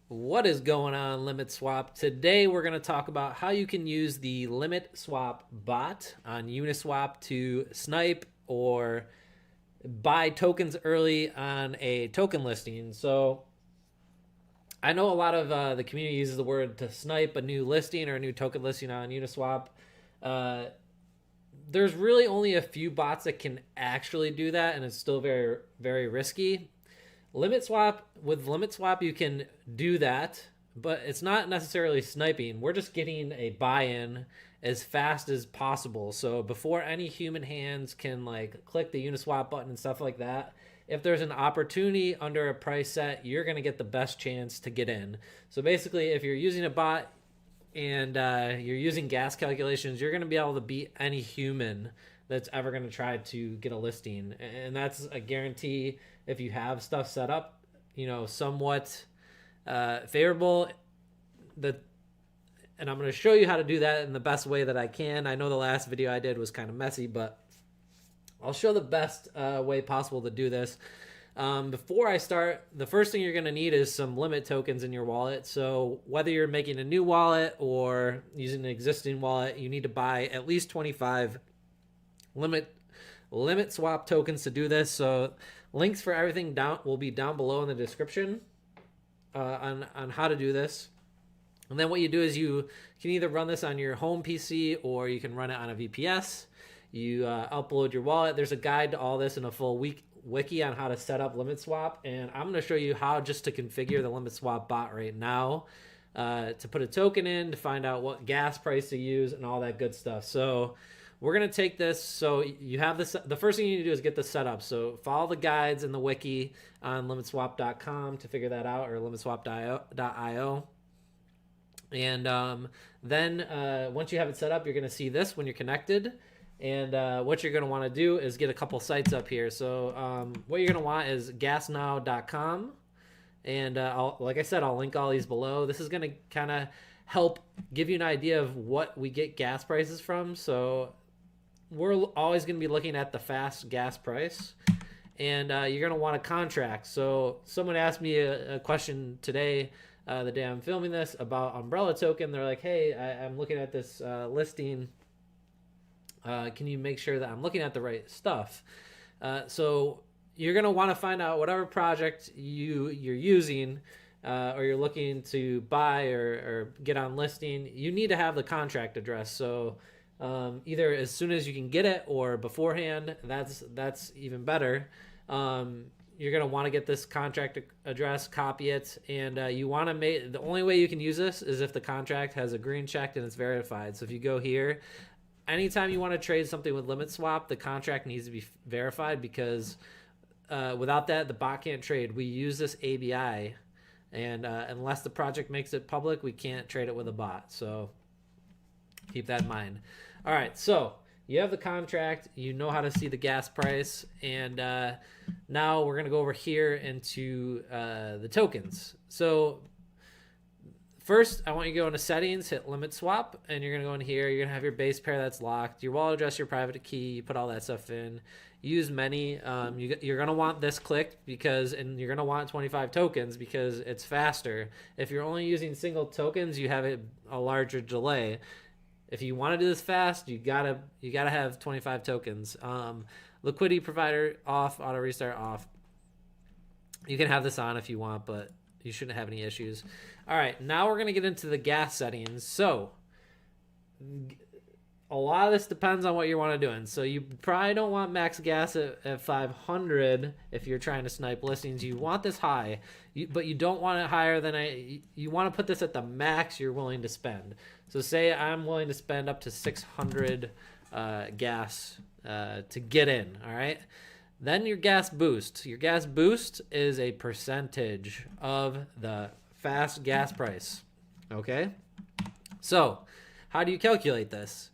What is going on, Limit Swap? Today we're going to talk about how you can use the Limit Swap bot on Uniswap to snipe or buy tokens early on a token listing. So I know a lot of the community uses the word to snipe a new listing or a new token listing on Uniswap. Uh, there's really only a few bots that can actually do that, and it's still very, very risky. With limit swap you can do that, but it's not necessarily sniping. We're just getting a buy-in as fast as possible. So before any human hands can like click the Uniswap button and stuff like that, if there's an opportunity under a price set, you're going to get the best chance to get in. So basically, if you're using a bot and you're using gas calculations, you're going to be able to beat any human that's ever going to try to get a listing. And that's a guarantee if you have stuff set up, somewhat favorable. And I'm going to show you how to do that in the best way that I can. I know the last video I did was kind of messy, but I'll show the best way possible to do this. Before I start, the first thing you're going to need is some limit tokens in your wallet. So whether you're making a new wallet or using an existing wallet, you need to buy at least 25 limit swap tokens to do this. So links for everything will be down below in the description on how to do this. And then what you do is you can either run this on your home PC or you can run it on a VPS. You upload your wallet. There's a guide to all this in a full wiki on how to set up limit swap, and I'm going to show you how just to configure the limit swap bot right now, to put a token in, to find out what gas price to use and all that good stuff. So we're going to take this. So you have this. The first thing you need to do is get this set up. So follow the guides in the wiki on limitswap.com to figure that out, or limitswap.io. And then once you have it set up, you're going to see this when you're connected. And what you're going to want to do is get a couple sites up here. So what you're going to want is gasnow.com. And like I said, I'll link all these below. This is going to kind of help give you an idea of what we get gas prices from. So we're always going to be looking at the fast gas price. And you're going to want a contract. So someone asked me a question today, the day I'm filming this, about Umbrella token. They're like, hey, I'm looking at this listing. Can you make sure that I'm looking at the right stuff? So you're going to want to find out whatever project you're using or you're looking to buy or get on listing. You need to have the contract address. So either as soon as you can get it or beforehand, that's even better. You're going to want to get this contract address, copy it, and you want to make, the only way you can use this is if the contract has a green check and it's verified. So if you go here, anytime you want to trade something with limit swap, the contract needs to be verified, because without that, the bot can't trade. We use this ABI, and unless the project makes it public, we can't trade it with a bot. So keep that in mind. All right, so you have the contract, you know how to see the gas price, and now we're going to go over here into the tokens. So first, I want you to go into settings, hit limit swap, and you're going to go in here. You're going to have your base pair that's locked, your wallet address, your private key, you put all that stuff in. Use many. You're going to want this clicked and you're going to want 25 tokens because it's faster. If you're only using single tokens, you have a larger delay. If you want to do this fast, you gotta have 25 tokens. Liquidity provider off, auto restart off. You can have this on if you want, but you shouldn't have any issues. All right, now we're going to get into the gas settings. So a lot of this depends on what you want to do. So you probably don't want max gas at 500 if you're trying to snipe listings. You want this high, but you don't want it higher than you want to put this at the max you're willing to spend. So say I'm willing to spend up to 600 gas to get in, all right? Then your gas boost. Your gas boost is a percentage of the fast gas price, okay? So how do you calculate this?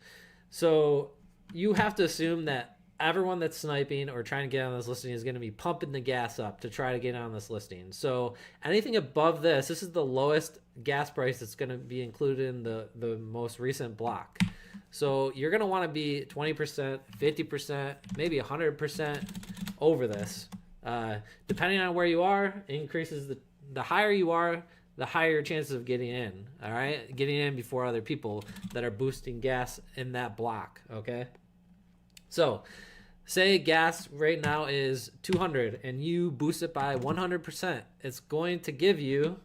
So you have to assume that everyone that's sniping or trying to get on this listing is going to be pumping the gas up to try to get on this listing. So anything above this is the lowest gas price that's going to be included in the most recent block. So you're going to want to be 20%, 50%, maybe 100% over this. Depending on where you are, increases the higher you are, the higher your chances of getting in. All right, getting in before other people that are boosting gas in that block. Okay, so say gas right now is 200 and you boost it by 100%. It's going to give you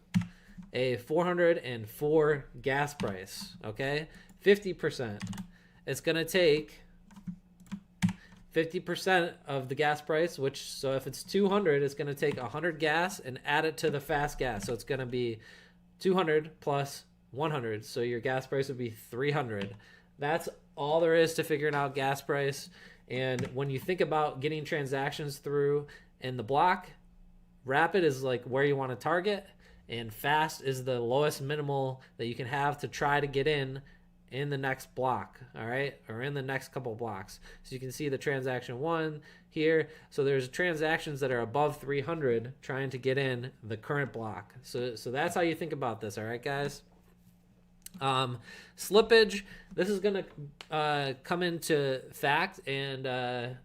a 404 gas price. Okay, 50%. It's going to take 50% of the gas price, which, so if it's 200, it's going to take 100 gas and add it to the fast gas. So it's going to be 200 plus 100. So your gas price would be 300. That's all there is to figuring out gas price. And when you think about getting transactions through in the block, rapid is like where you want to target, and fast is the lowest minimal that you can have to try to get in the next block, all right, or in the next couple blocks. So you can see the transaction 1 here. So there's transactions that are above 300 trying to get in the current block. So that's how you think about this, all right, guys. Slippage, this is going to come into fact, and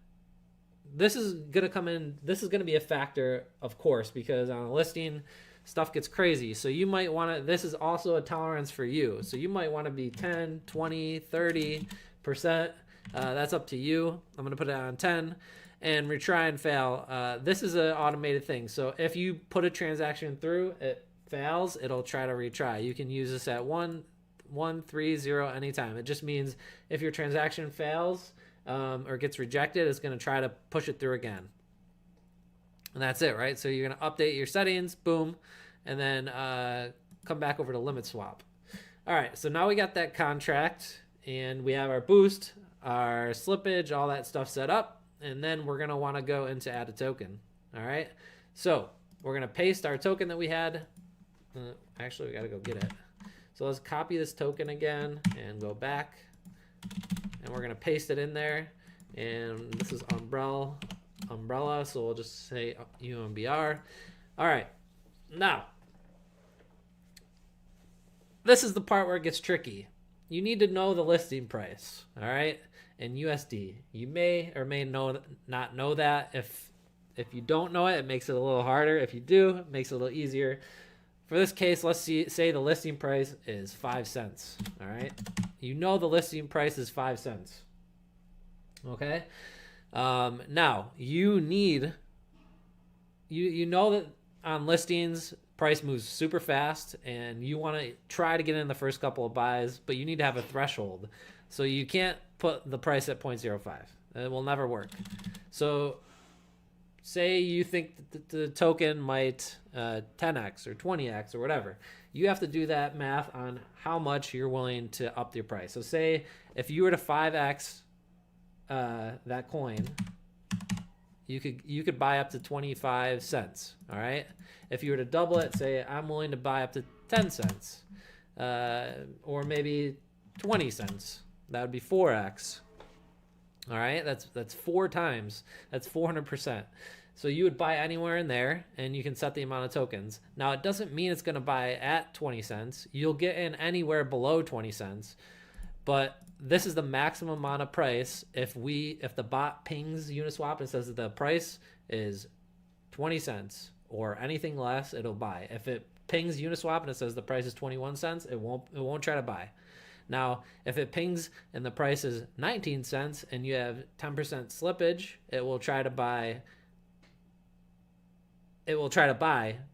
this is going to be a factor, of course, because on a listing, stuff gets crazy. So you might want to, this is also a tolerance for you. So you might want to be 10, 20, 30%. That's up to you. I'm going to put it on 10 and retry and fail. This is an automated thing. So if you put a transaction through, it fails, it'll try to retry. You can use this at 1, 3, 0 anytime. It just means if your transaction fails or gets rejected, it's going to try to push it through again. And that's it, right? So you're going to update your settings, boom, and then come back over to limit swap. All right, so now we got that contract, and we have our boost, our slippage, all that stuff set up, and then we're going to want to go into add a token. All right, so we're going to paste our token that we had. Actually, we got to go get it. So let's copy this token again and go back, and we're going to paste it in there, and this is umbrella, so we'll just say UMBR. All right, now this is the part where it gets tricky. You need to know the listing price, all right, in USD. You may or may not know that. If you don't know it, it makes it a little harder. If you do, it makes it a little easier. For this case, let's say the listing price is 5 cents, all right? You know the listing price is 5 cents, okay? Now you know that on listings price moves super fast, and you want to try to get in the first couple of buys, but you need to have a threshold. So you can't put the price at 0.05. It will never work. So say you think that the token might 10x or 20x or whatever. You have to do that math on how much you're willing to up your price. So say if you were to 5x that coin, you could buy up to 25 cents. All right, if you were to double it, say I'm willing to buy up to 10 cents, or maybe 20 cents. That would be 4x. All right, that's 4 times. That's 400%. So you would buy anywhere in there, and you can set the amount of tokens. Now it doesn't mean it's going to buy at 20 cents. You'll get in anywhere below 20 cents, but this is the maximum amount of price. If the bot pings Uniswap and says that the price is 20 cents or anything less, it'll buy. If it pings Uniswap and it says the price is 21 cents, it won't try to buy. Now, if it pings and the price is 19 cents and you have 10% slippage, it will try to buy.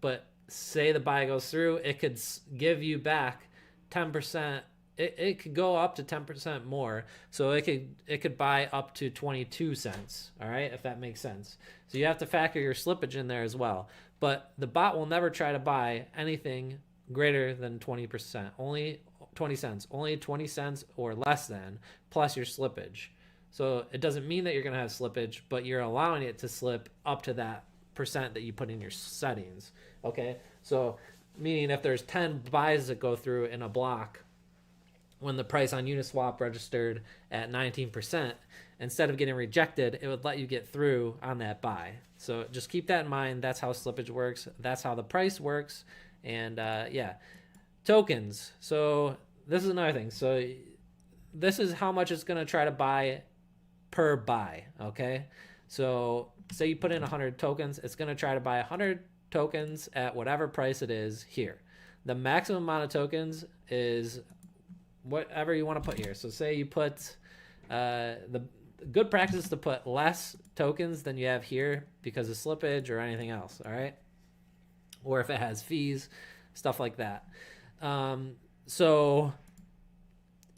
But say the buy goes through, it could give you back 10%. It could go up to 10% more. So it could buy up to 22 cents. All right, if that makes sense. So you have to factor your slippage in there as well. But the bot will never try to buy anything greater than 20%. Only 20 cents. Only 20 cents or less than, plus your slippage. So it doesn't mean that you're going to have slippage, but you're allowing it to slip up to that percent that you put in your settings. Okay, so meaning if there's 10 buys that go through in a block, when the price on Uniswap registered at 19%, instead of getting rejected, it would let you get through on that buy. So just keep that in mind. That's how slippage works. That's how the price works. And yeah, tokens. So this is another thing. So this is how much it's going to try to buy per buy. Okay, so say you put in 100 tokens, it's going to try to buy 100 tokens at whatever price it is here. The maximum amount of tokens is whatever you want to put here. So say you put the good practice to put less tokens than you have here because of slippage or anything else, all right? Or if it has fees, stuff like that. So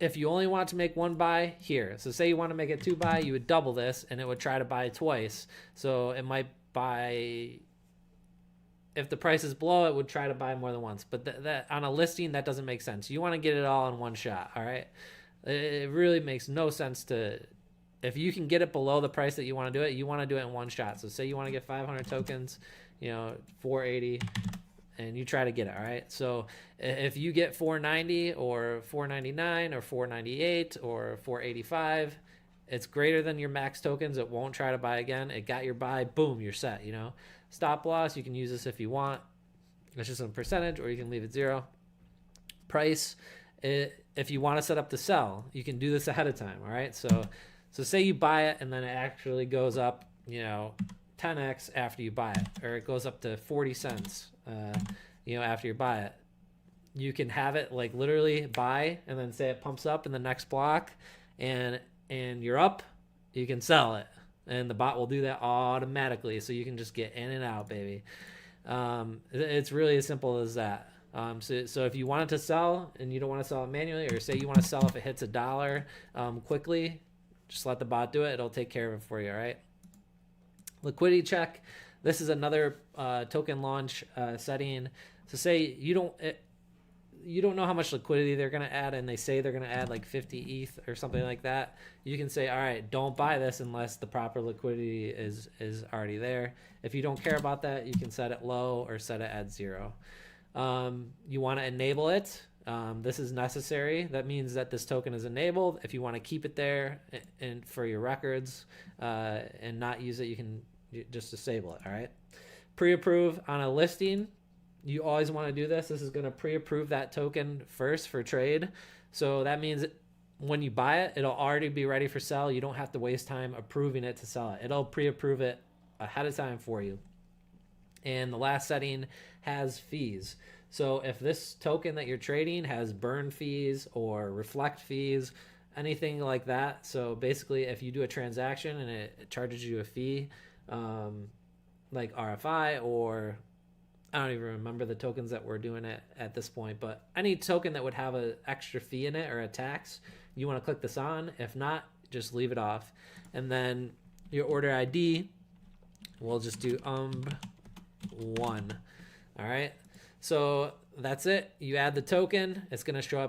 if you only want to make one buy here, so say you want to make it 2 buy, you would double this and it would try to buy twice. So it might buy, if the price is below, it would try to buy more than once. But that on a listing, that doesn't make sense. You want to get it all in one shot, all right? It really makes no sense to, if you can get it below the price that you want to do it, you want to do it in one shot. So say you want to get 500 tokens, 480, and you try to get it, all right? So if you get 490 or 499 or 498 or 485, it's greater than your max tokens. It won't try to buy again. It got your buy, boom, you're set, Stop loss, you can use this if you want. It's just a percentage, or you can leave it 0. Price, if you want to set up to sell, you can do this ahead of time, all right? So say you buy it and then it actually goes up, 10x after you buy it, or it goes up to 40 cents, after you buy it. You can have it like literally buy and then say it pumps up in the next block and you're up, you can sell it. And the bot will do that automatically. So you can just get in and out, baby. It's really as simple as that. So if you wanted to sell and you don't want to sell it manually, or say you want to sell if it hits $1 quickly, just let the bot do it. It'll take care of it for you, all right? Liquidity check. This is another token launch setting. So say you don't know how much liquidity they're going to add, and they say they're going to add like 50 ETH or something like that. You can say, all right, don't buy this unless the proper liquidity is already there. If you don't care about that, you can set it low or set it at 0. You want to enable it. This is necessary. That means that this token is enabled. If you want to keep it there and for your records and not use it, you can just disable it, all right? Pre-approve on a listing. You always want to do this. This is going to pre-approve that token first for trade. So that means when you buy it, it'll already be ready for sell. You don't have to waste time approving it to sell it. It'll pre-approve it ahead of time for you. And the last setting has fees. So if this token that you're trading has burn fees or reflect fees, anything like that. So basically if you do a transaction and it charges you a fee, like RFI, or I don't even remember the tokens that we're doing it at this point, but any token that would have an extra fee in it or a tax, you want to click this on. If not, just leave it off. And then your order ID, we'll just do 1. All right. So that's it. You add the token. It's going to show up